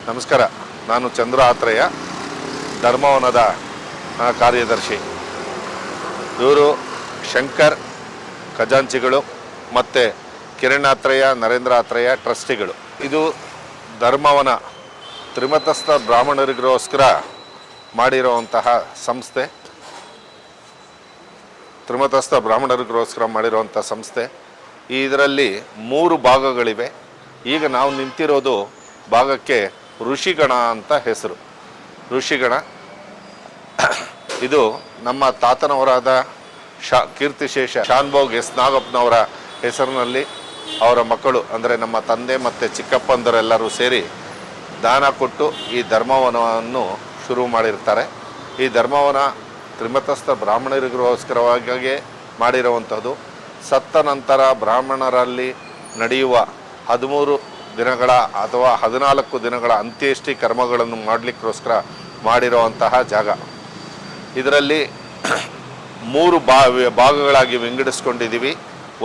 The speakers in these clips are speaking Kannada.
ನಮಸ್ಕಾರ. ನಾನು ಚಂದ್ರ ಆತ್ರೇಯ, ಧರ್ಮವನದ ಕಾರ್ಯದರ್ಶಿ. ಇವರು ಶಂಕರ್ ಖಜಾಂಚಿಗಳು ಮತ್ತು ಕಿರಣ್ ಆತ್ರೇಯ, ನರೇಂದ್ರ ಆತ್ರೇಯ ಟ್ರಸ್ಟಿಗಳು. ಇದು ಧರ್ಮವನ ತ್ರಿಮತಸ್ಥ ಬ್ರಾಹ್ಮಣರಿಗೋಸ್ಕರ ಮಾಡಿರುವಂತಹ ಸಂಸ್ಥೆ. ಇದರಲ್ಲಿ 3 ಭಾಗಗಳಿವೆ. ಈಗ ನಾವು ನಿಂತಿರೋದು ಭಾಗಕ್ಕೆ ಋಷಿಗಣ ಅಂತ ಹೆಸರು. ಋಷಿಗಣ ಇದು ನಮ್ಮ ತಾತನವರಾದ ಕೀರ್ತಿಶೇಷ ಶಾನ್ಭೋಗ್ ಎಸ್ ನಾಗಪ್ಪನವರ ಹೆಸರಿನಲ್ಲಿ ಅವರ ಮಕ್ಕಳು ಅಂದರೆ ನಮ್ಮ ತಂದೆ ಮತ್ತು ಚಿಕ್ಕಪ್ಪಂದರೆಲ್ಲರೂ ಸೇರಿ ದಾನ ಕೊಟ್ಟು ಈ ಧರ್ಮವನವನ್ನು ಶುರು ಮಾಡಿರ್ತಾರೆ. ಈ ಧರ್ಮವನ ತ್ರಿಮತಸ್ಥ ಬ್ರಾಹ್ಮಣರಿಗೋಸ್ಕರವಾಗಿ ಮಾಡಿರುವಂಥದ್ದು. ಸತ್ತ ನಂತರ ಬ್ರಾಹ್ಮಣರಲ್ಲಿ ನಡೆಯುವ 13 ದಿನಗಳ ಅಥವಾ 14 ದಿನಗಳ ಅಂತ್ಯೇಷ್ಟಿ ಕರ್ಮಗಳನ್ನು ಮಾಡಲಿಕ್ಕೋಸ್ಕರ ಮಾಡಿರುವಂತಹ ಜಾಗ. ಇದರಲ್ಲಿ 3 ಭಾಗಗಳಾಗಿ ವಿಂಗಡಿಸ್ಕೊಂಡಿದ್ದೀವಿ.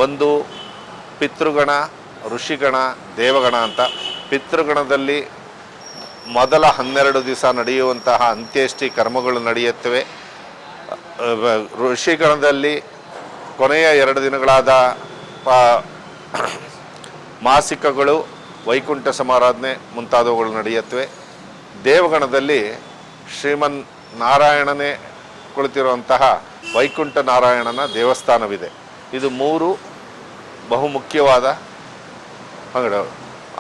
ಒಂದು ಪಿತೃಗಣ, ಋಷಿಗಣ, ದೇವಗಣ ಅಂತ. ಪಿತೃಗಣದಲ್ಲಿ ಮೊದಲ 12 ದಿವಸ ನಡೆಯುವಂತಹ ಅಂತ್ಯೇಷ್ಟಿ ಕರ್ಮಗಳು ನಡೆಯುತ್ತವೆ. ಋಷಿಗಣದಲ್ಲಿ ಕೊನೆಯ 2 ದಿನಗಳಾದ ಮಾಸಿಕಗಳು, ವೈಕುಂಠ ಸಮಾರಾಧನೆ ಮುಂತಾದವುಗಳು ನಡೆಯುತ್ತವೆ. ದೇವಗಣದಲ್ಲಿ ಶ್ರೀಮನ್ ನಾರಾಯಣನೇ ಕುಳಿತಿರುವಂತಹ ವೈಕುಂಠ ನಾರಾಯಣನ ದೇವಸ್ಥಾನವಿದೆ. ಇದು 3 ಬಹುಮುಖ್ಯವಾದ ಅಂಗಡಿಗಳು.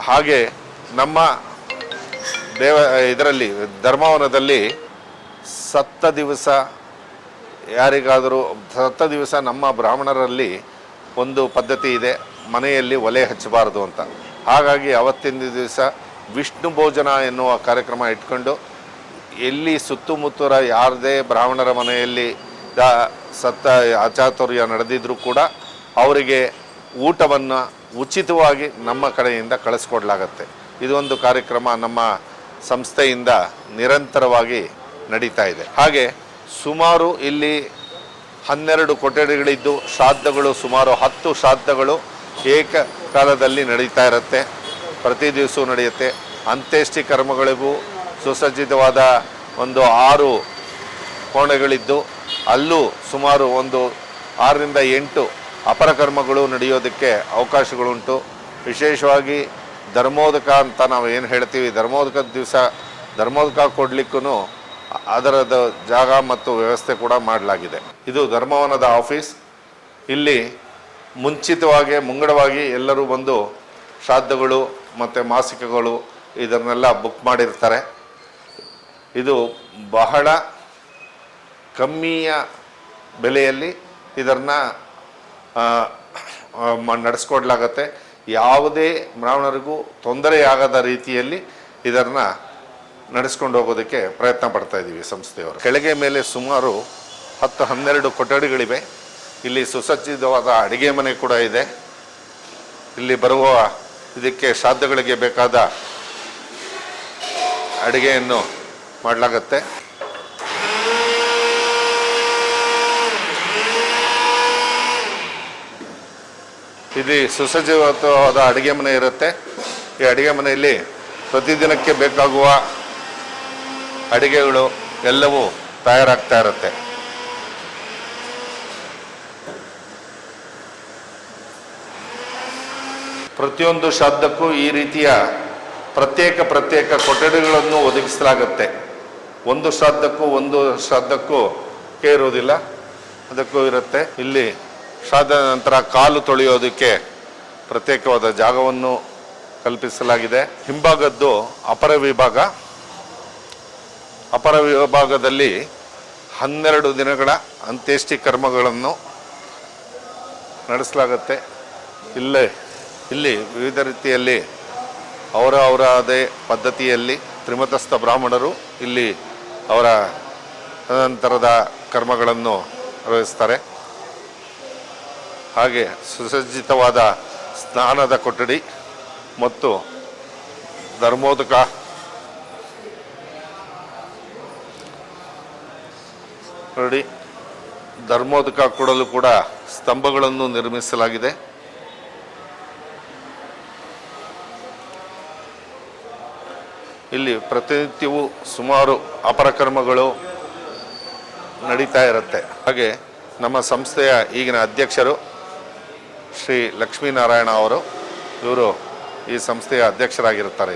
ಹಾಗೆ ನಮ್ಮ ಇದರಲ್ಲಿ ಧರ್ಮವನದಲ್ಲಿ ಸತ್ತ ದಿವಸ ನಮ್ಮ ಬ್ರಾಹ್ಮಣರಲ್ಲಿ ಒಂದು ಪದ್ಧತಿ ಇದೆ, ಮನೆಯಲ್ಲಿ ಒಲೆ ಹಚ್ಚಬಾರದು ಅಂತ. ಹಾಗಾಗಿ ಅವತ್ತಿನ ದಿವಸ ವಿಷ್ಣು ಭೋಜನ ಎನ್ನುವ ಕಾರ್ಯಕ್ರಮ ಇಟ್ಕೊಂಡು ಎಲ್ಲಿ ಸುತ್ತಮುತ್ತಲ ಯಾರದೇ ಬ್ರಾಹ್ಮಣರ ಮನೆಯಲ್ಲಿ ಸತ್ತ ಅಚಾತುರ್ಯ ನಡೆದಿದ್ರೂ ಕೂಡ ಅವರಿಗೆ ಊಟವನ್ನು ಉಚಿತವಾಗಿ ನಮ್ಮ ಕಡೆಯಿಂದ ಕಳಿಸ್ಕೊಡ್ಲಾಗತ್ತೆ. ಇದೊಂದು ಕಾರ್ಯಕ್ರಮ ನಮ್ಮ ಸಂಸ್ಥೆಯಿಂದ ನಿರಂತರವಾಗಿ ನಡೀತಾ ಇದೆ. ಹಾಗೆ ಸುಮಾರು ಇಲ್ಲಿ 12 ಕೊಠಡಿಗಳಿದ್ದು ಶ್ರಾದ್ದಗಳು ಸುಮಾರು 10 ಶ್ರಾದ್ದಗಳು ಏಕಕಾಲದಲ್ಲಿ ನಡೀತಾ ಇರುತ್ತೆ. ಪ್ರತಿ ದಿವಸವೂ ನಡೆಯುತ್ತೆ. ಅಂತ್ಯೇಷ್ಟಿ ಕರ್ಮಗಳಿಗೂ ಸುಸಜ್ಜಿತವಾದ ಒಂದು 6 ಕೋಣೆಗಳಿದ್ದು ಅಲ್ಲೂ ಸುಮಾರು ಒಂದು 6 ರಿಂದ 8 ಅಪರ ಕರ್ಮಗಳು ನಡೆಯೋದಕ್ಕೆ ಅವಕಾಶಗಳುಂಟು. ವಿಶೇಷವಾಗಿ ಧರ್ಮೋದಕ ಅಂತ ನಾವು ಏನು ಹೇಳ್ತೀವಿ, ಧರ್ಮೋದಕದ ದಿವಸ ಧರ್ಮೋದಕ ಕೊಡಲಿಕ್ಕೂ ಅದರದ ಜಾಗ ಮತ್ತು ವ್ಯವಸ್ಥೆ ಕೂಡ ಮಾಡಲಾಗಿದೆ. ಇದು ಧರ್ಮವನದ ಆಫೀಸ್. ಇಲ್ಲಿ ಮುಂಗಡವಾಗಿ ಎಲ್ಲರೂ ಬಂದು ಶ್ರಾದ್ದಗಳು ಮತ್ತು ಮಾಸಿಕಗಳು ಇದನ್ನೆಲ್ಲ ಬುಕ್ ಮಾಡಿರ್ತಾರೆ. ಇದು ಬಹಳ ಕಮ್ಮಿಯ ಬೆಲೆಯಲ್ಲಿ ಇದನ್ನು ನಡೆಸ್ಕೊಡ್ಲಾಗತ್ತೆ. ಯಾವುದೇ ಬ್ರಾಹ್ಮಣರಿಗೂ ತೊಂದರೆಯಾಗದ ರೀತಿಯಲ್ಲಿ ಇದನ್ನು ನಡೆಸ್ಕೊಂಡು ಹೋಗೋದಕ್ಕೆ ಪ್ರಯತ್ನ ಪಡ್ತಾ ಇದ್ದೀವಿ ಸಂಸ್ಥೆಯವರು. ಕೆಳಗೆ ಮೇಲೆ ಸುಮಾರು 10-12 ಕೊಠಡಿಗಳಿವೆ. ಇಲ್ಲಿ ಸುಸಜ್ಜಿತವಾದ ಅಡುಗೆ ಮನೆ ಕೂಡ ಇದೆ. ಇಲ್ಲಿ ಬರುವ ಇದಕ್ಕೆ ಶ್ರಾದ್ದಗಳಿಗೆ ಬೇಕಾದ ಅಡುಗೆಯನ್ನು ಮಾಡಲಾಗತ್ತೆ. ಇಲ್ಲಿ ಸುಸಜ್ಜಿತವಾದ ಅಡುಗೆ ಮನೆ ಇರುತ್ತೆ. ಈ ಅಡುಗೆ ಮನೆಯಲ್ಲಿ ಪ್ರತಿದಿನಕ್ಕೆ ಬೇಕಾಗುವ ಅಡುಗೆಗಳು ಎಲ್ಲವೂ ತಯಾರಾಗ್ತಾ ಇರುತ್ತೆ. ಪ್ರತಿಯೊಂದು ಶ್ರಾದ್ದಕ್ಕೂ ಈ ರೀತಿಯ ಪ್ರತ್ಯೇಕ ಕೊಠಡಿಗಳನ್ನು ಒದಗಿಸಲಾಗುತ್ತೆ. ಒಂದು ಶ್ರಾದ್ದಕ್ಕೂ ಇರುವುದಿಲ್ಲ, ಅದಕ್ಕೂ ಇರುತ್ತೆ. ಇಲ್ಲಿ ಶ್ರಾದ್ದ ನಂತರ ಕಾಲು ತೊಳೆಯೋದಕ್ಕೆ ಪ್ರತ್ಯೇಕವಾದ ಜಾಗವನ್ನು ಕಲ್ಪಿಸಲಾಗಿದೆ. ಹಿಂಭಾಗದ್ದು ಅಪರ ವಿಭಾಗದಲ್ಲಿ 12 ದಿನಗಳ ಅಂತ್ಯೇಷ್ಟಿ ಕರ್ಮಗಳನ್ನು ನಡೆಸಲಾಗುತ್ತೆ. ಇಲ್ಲಿ ವಿವಿಧ ರೀತಿಯಲ್ಲಿ ಅವರದೇ ಪದ್ಧತಿಯಲ್ಲಿ ತ್ರಿಮತಸ್ಥ ಬ್ರಾಹ್ಮಣರು ಇಲ್ಲಿ ಅವರ ನಂತರದ ಕರ್ಮಗಳನ್ನು ನಿರ್ವಹಿಸ್ತಾರೆ. ಹಾಗೆ ಸುಸಜ್ಜಿತವಾದ ಸ್ನಾನದ ಕೊಠಡಿ ಮತ್ತು ಧರ್ಮೋದಕ ಕೊಡಲು ಕೂಡ ಸ್ತಂಭಗಳನ್ನು ನಿರ್ಮಿಸಲಾಗಿದೆ. ಇಲ್ಲಿ ಪ್ರತಿನಿತ್ಯವೂ ಸುಮಾರು ಅಪರಕರ್ಮಗಳು ನಡೀತಾ ಇರುತ್ತೆ. ಹಾಗೆ ನಮ್ಮ ಸಂಸ್ಥೆಯ ಈಗಿನ ಅಧ್ಯಕ್ಷರು ಶ್ರೀ ಲಕ್ಷ್ಮೀನಾರಾಯಣ ಅವರು, ಇವರು ಈ ಸಂಸ್ಥೆಯ ಅಧ್ಯಕ್ಷರಾಗಿರುತ್ತಾರೆ.